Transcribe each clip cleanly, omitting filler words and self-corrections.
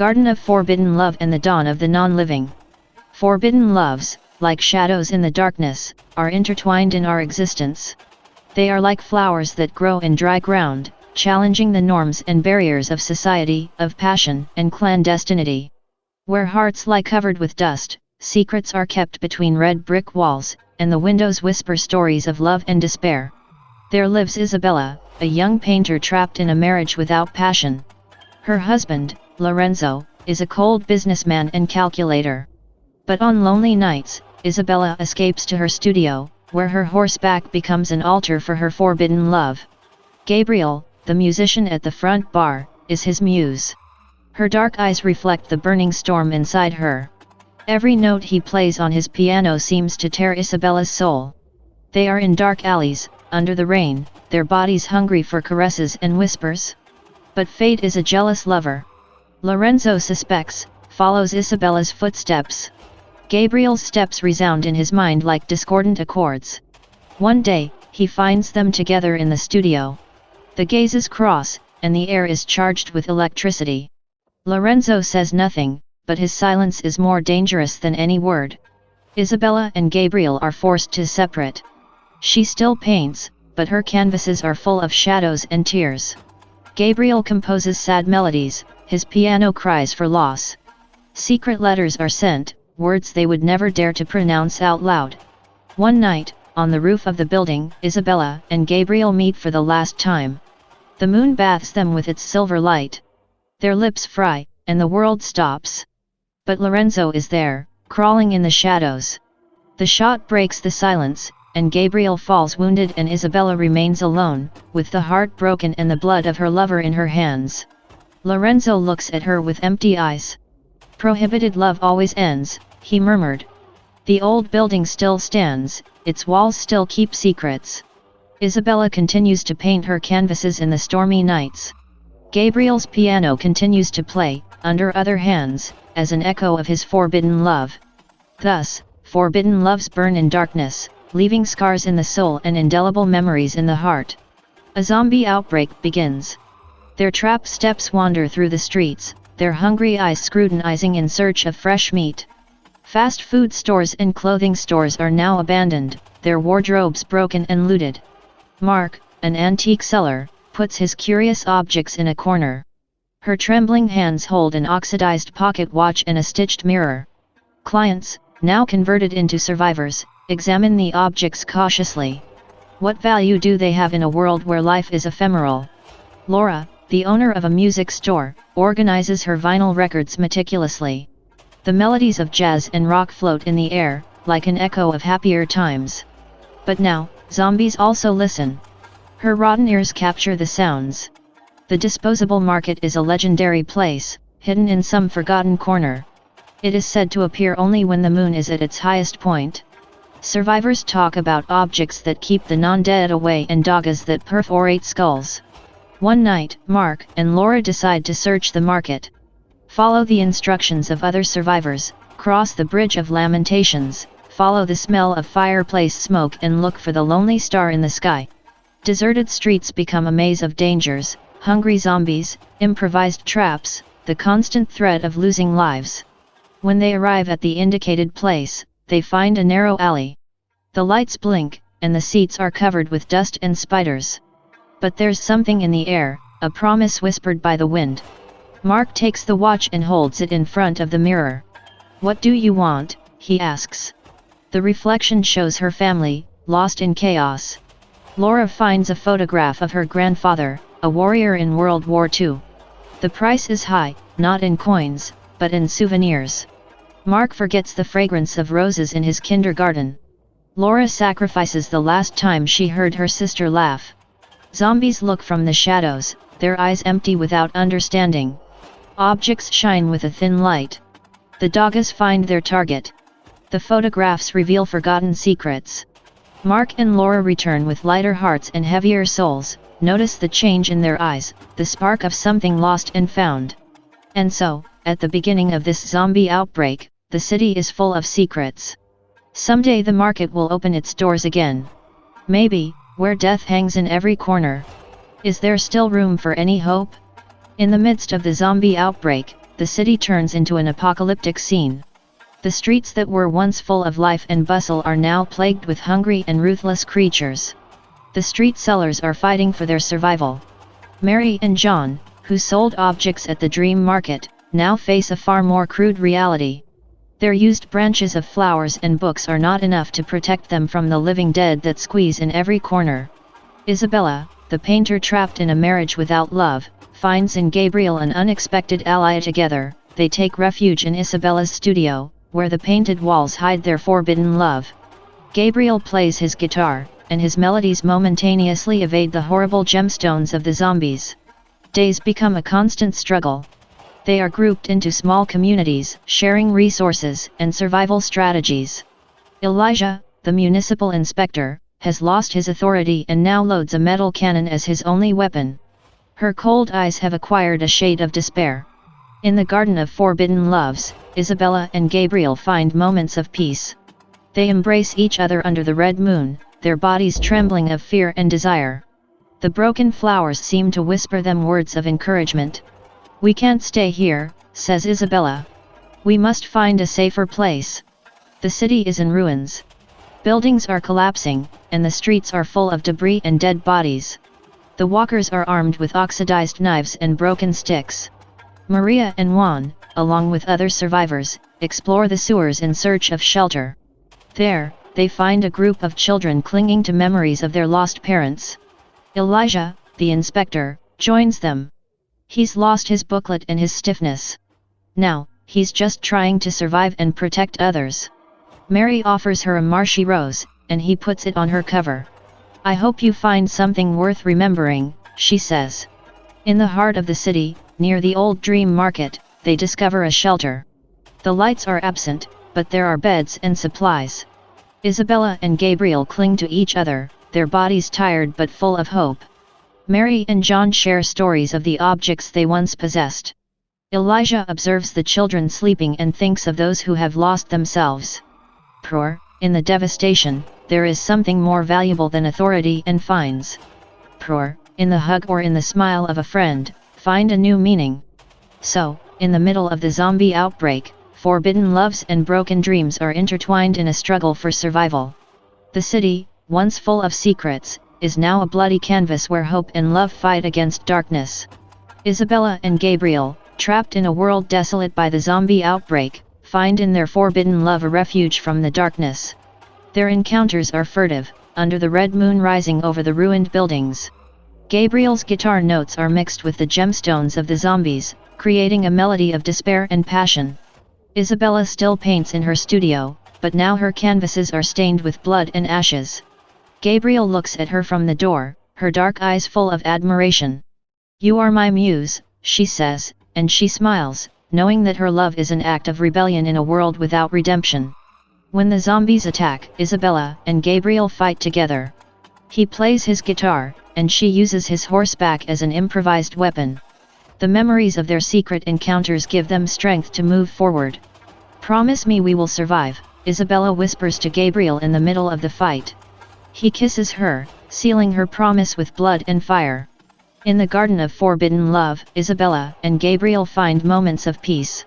Garden of Forbidden Love and the Dawn of the Non-Living. Forbidden loves, like shadows in the darkness, are intertwined in our existence. They are like flowers that grow in dry ground, challenging the norms and barriers of society, of passion and clandestinity. Where hearts lie covered with dust, secrets are kept between red brick walls, and the windows whisper stories of love and despair. There lives Isabella, a young painter trapped in a marriage without passion. Her husband, Lorenzo, is a cold businessman and calculator. But on lonely nights, Isabella escapes to her studio, where her horseback becomes an altar for her forbidden love. Gabriel, the musician at the front bar, is his muse. Her dark eyes reflect the burning storm inside her. Every note he plays on his piano seems to tear Isabella's soul. They are in dark alleys, under the rain, their bodies hungry for caresses and whispers. But fate is a jealous lover. Lorenzo suspects, follows Isabella's footsteps. Gabriel's steps resound in his mind like discordant accords. One day, he finds them together in the studio. The gazes cross, and the air is charged with electricity. Lorenzo says nothing, but his silence is more dangerous than any word. Isabella and Gabriel are forced to separate. She still paints, but her canvases are full of shadows and tears. Gabriel composes sad melodies, his piano cries for loss. Secret letters are sent, words they would never dare to pronounce out loud. One night, on the roof of the building, Isabella and Gabriel meet for the last time. The moon bathes them with its silver light. Their lips fry, and the world stops. But Lorenzo is there, crawling in the shadows. The shot breaks the silence, and Gabriel falls wounded and Isabella remains alone, with the heart broken and the blood of her lover in her hands. Lorenzo looks at her with empty eyes. "Prohibited love always ends," he murmured. The old building still stands, its walls still keep secrets. Isabella continues to paint her canvases in the stormy nights. Gabriel's piano continues to play, under other hands, as an echo of his forbidden love. Thus, forbidden loves burn in darkness, leaving scars in the soul and indelible memories in the heart. A zombie outbreak begins. Their trap steps wander through the streets, their hungry eyes scrutinizing in search of fresh meat. Fast food stores and clothing stores are now abandoned, their wardrobes broken and looted. Mark, an antique seller, puts his curious objects in a corner. Her trembling hands hold an oxidized pocket watch and a stitched mirror. Clients, now converted into survivors, examine the objects cautiously. What value do they have in a world where life is ephemeral? Laura, the owner of a music store, organizes her vinyl records meticulously. The melodies of jazz and rock float in the air, like an echo of happier times. But now, zombies also listen. Her rotten ears capture the sounds. The disposable market is a legendary place, hidden in some forgotten corner. It is said to appear only when the moon is at its highest point. Survivors talk about objects that keep the non-dead away and dagas that perforate skulls. One night, Mark and Laura decide to search the market. Follow the instructions of other survivors, cross the Bridge of Lamentations, follow the smell of fireplace smoke and look for the lonely star in the sky. Deserted streets become a maze of dangers, hungry zombies, improvised traps, the constant threat of losing lives. When they arrive at the indicated place, they find a narrow alley. The lights blink, and the seats are covered with dust and spiders. But there's something in the air, a promise whispered by the wind. Mark takes the watch and holds it in front of the mirror. "What do you want?" he asks. The reflection shows her family, lost in chaos. Laura finds a photograph of her grandfather, a warrior in World War II. The price is high, not in coins, but in souvenirs. Mark forgets the fragrance of roses in his kindergarten. Laura sacrifices the last time she heard her sister laugh. Zombies look from the shadows, their eyes empty without understanding. Objects shine with a thin light. The dagas find their target. The photographs reveal forgotten secrets. Mark and Laura return with lighter hearts and heavier souls, notice the change in their eyes, the spark of something lost and found. And so, at the beginning of this zombie outbreak, the city is full of secrets. Someday the market will open its doors again. Maybe, where death hangs in every corner. Is there still room for any hope? In the midst of the zombie outbreak, the city turns into an apocalyptic scene. The streets that were once full of life and bustle are now plagued with hungry and ruthless creatures. The street sellers are fighting for their survival. Mary and John, who sold objects at the dream market, now face a far more crude reality. Their used branches of flowers and books are not enough to protect them from the living dead that squeeze in every corner. Isabella, the painter trapped in a marriage without love, finds in Gabriel an unexpected ally. Together, they take refuge in Isabella's studio, where the painted walls hide their forbidden love. Gabriel plays his guitar, and his melodies momentaneously evade the horrible gemstones of the zombies. Days become a constant struggle. They are grouped into small communities, sharing resources and survival strategies. Elijah, the municipal inspector, has lost his authority and now loads a metal cannon as his only weapon. Her cold eyes have acquired a shade of despair. In the Garden of Forbidden Loves, Isabella and Gabriel find moments of peace. They embrace each other under the red moon, their bodies trembling of fear and desire. The broken flowers seem to whisper them words of encouragement. "We can't stay here," says Isabella. "We must find a safer place. The city is in ruins. Buildings are collapsing, and the streets are full of debris and dead bodies. The walkers are armed with oxidized knives and broken sticks." Maria and Juan, along with other survivors, explore the sewers in search of shelter. There, they find a group of children clinging to memories of their lost parents. Elijah, the inspector, joins them. He's lost his booklet and his stiffness. Now, he's just trying to survive and protect others. Mary offers her a marshy rose, and he puts it on her cover. "I hope you find something worth remembering," she says. In the heart of the city, near the old dream market, they discover a shelter. The lights are absent, but there are beds and supplies. Isabella and Gabriel cling to each other, their bodies tired but full of hope. Mary and John share stories of the objects they once possessed. Elijah observes the children sleeping and thinks of those who have lost themselves. Poor, in the devastation, there is something more valuable than authority and fines. Poor, in the hug or in the smile of a friend, find a new meaning. So, in the middle of the zombie outbreak, forbidden loves and broken dreams are intertwined in a struggle for survival. The city, once full of secrets, is now a bloody canvas where hope and love fight against darkness. Isabella and Gabriel, trapped in a world desolate by the zombie outbreak, find in their forbidden love a refuge from the darkness. Their encounters are furtive, under the red moon rising over the ruined buildings. Gabriel's guitar notes are mixed with the gemstones of the zombies, creating a melody of despair and passion. Isabella still paints in her studio, but now her canvases are stained with blood and ashes. Gabriel looks at her from the door, her dark eyes full of admiration. "You are my muse," she says, and she smiles, knowing that her love is an act of rebellion in a world without redemption. When the zombies attack, Isabella and Gabriel fight together. He plays his guitar, and she uses his horseback as an improvised weapon. The memories of their secret encounters give them strength to move forward. "Promise me we will survive," Isabella whispers to Gabriel in the middle of the fight. He kisses her, sealing her promise with blood and fire. In the Garden of Forbidden Love, Isabella and Gabriel find moments of peace.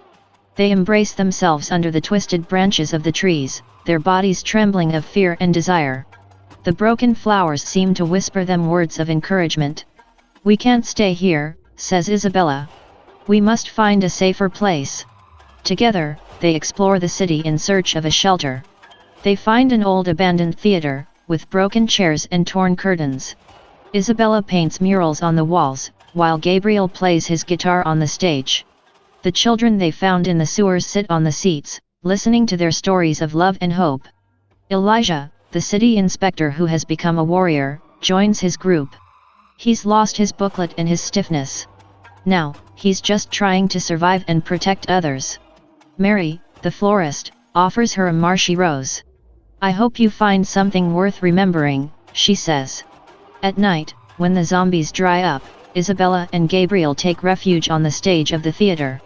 They embrace themselves under the twisted branches of the trees, their bodies trembling of fear and desire. The broken flowers seem to whisper them words of encouragement. "We can't stay here," says Isabella. "We must find a safer place." Together, they explore the city in search of a shelter. They find an old abandoned theater, with broken chairs and torn curtains. Isabella paints murals on the walls, while Gabriel plays his guitar on the stage. The children they found in the sewers sit on the seats, listening to their stories of love and hope. Elijah, the city inspector who has become a warrior, joins his group. He's lost his booklet and his stiffness. Now, he's just trying to survive and protect others. Mary, the florist, offers her a marshy rose. "I hope you find something worth remembering," she says. At night, when the zombies dry up, Isabella and Gabriel take refuge on the stage of the theater.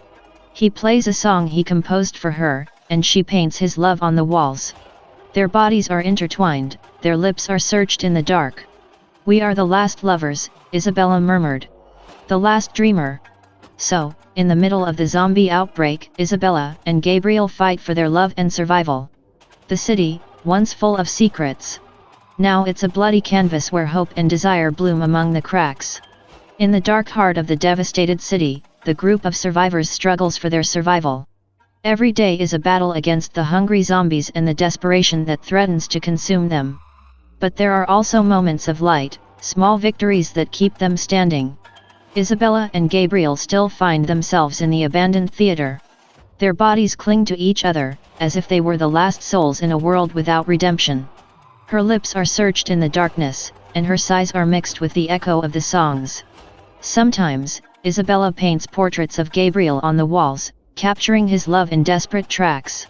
He plays a song he composed for her, and she paints his love on the walls. Their bodies are intertwined, their lips are searched in the dark. "We are the last lovers," Isabella murmured. "The last dreamer." So, in the middle of the zombie outbreak, Isabella and Gabriel fight for their love and survival. The city, once full of secrets. Now it's a bloody canvas where hope and desire bloom among the cracks. In the dark heart of the devastated city, the group of survivors struggles for their survival. Every day is a battle against the hungry zombies and the desperation that threatens to consume them. But there are also moments of light, small victories that keep them standing. Isabella and Gabriel still find themselves in the abandoned theater. Their bodies cling to each other, as if they were the last souls in a world without redemption. Her lips are searched in the darkness, and her sighs are mixed with the echo of the songs. Sometimes, Isabella paints portraits of Gabriel on the walls, capturing his love in desperate tracks.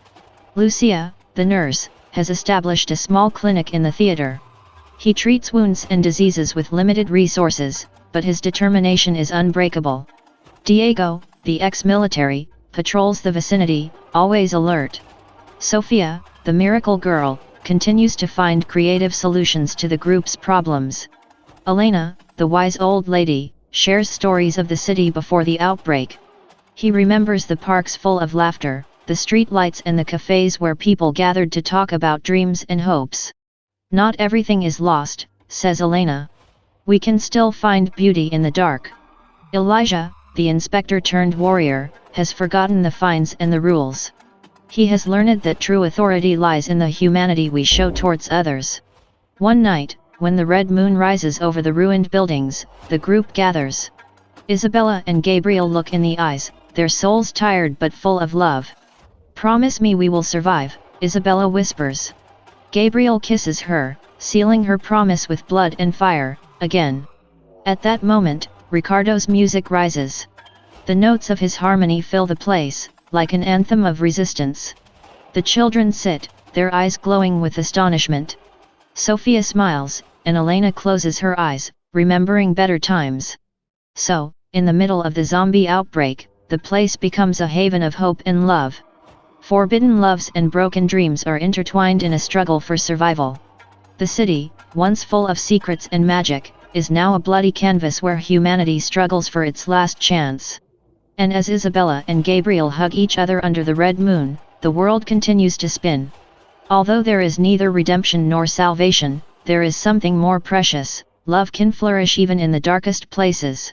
Lucia, the nurse, has established a small clinic in the theater. He treats wounds and diseases with limited resources, but his determination is unbreakable. Diego, the ex-military, patrols the vicinity, always alert. Sophia, the miracle girl, continues to find creative solutions to the group's problems. Elena, the wise old lady, shares stories of the city before the outbreak. He remembers the parks full of laughter, the street lights and the cafes where people gathered to talk about dreams and hopes. Not everything is lost, says Elena. We can still find beauty in the dark. Elijah, the inspector-turned-warrior, has forgotten the fines and the rules. He has learned that true authority lies in the humanity we show towards others. One night, when the red moon rises over the ruined buildings, the group gathers. Isabella and Gabriel look in the eyes, their souls tired but full of love. "Promise me we will survive," Isabella whispers. Gabriel kisses her, sealing her promise with blood and fire. Again. At that moment, Ricardo's music rises. The notes of his harmony fill the place, like an anthem of resistance. The children sit, their eyes glowing with astonishment. Sophia smiles, and Elena closes her eyes, remembering better times. So, in the middle of the zombie outbreak, the place becomes a haven of hope and love. Forbidden loves and broken dreams are intertwined in a struggle for survival. The city, once full of secrets and magic, is now a bloody canvas where humanity struggles for its last chance. And as Isabella and Gabriel hug each other under the red moon, the world continues to spin. Although there is neither redemption nor salvation, there is something more precious. Love can flourish even in the darkest places.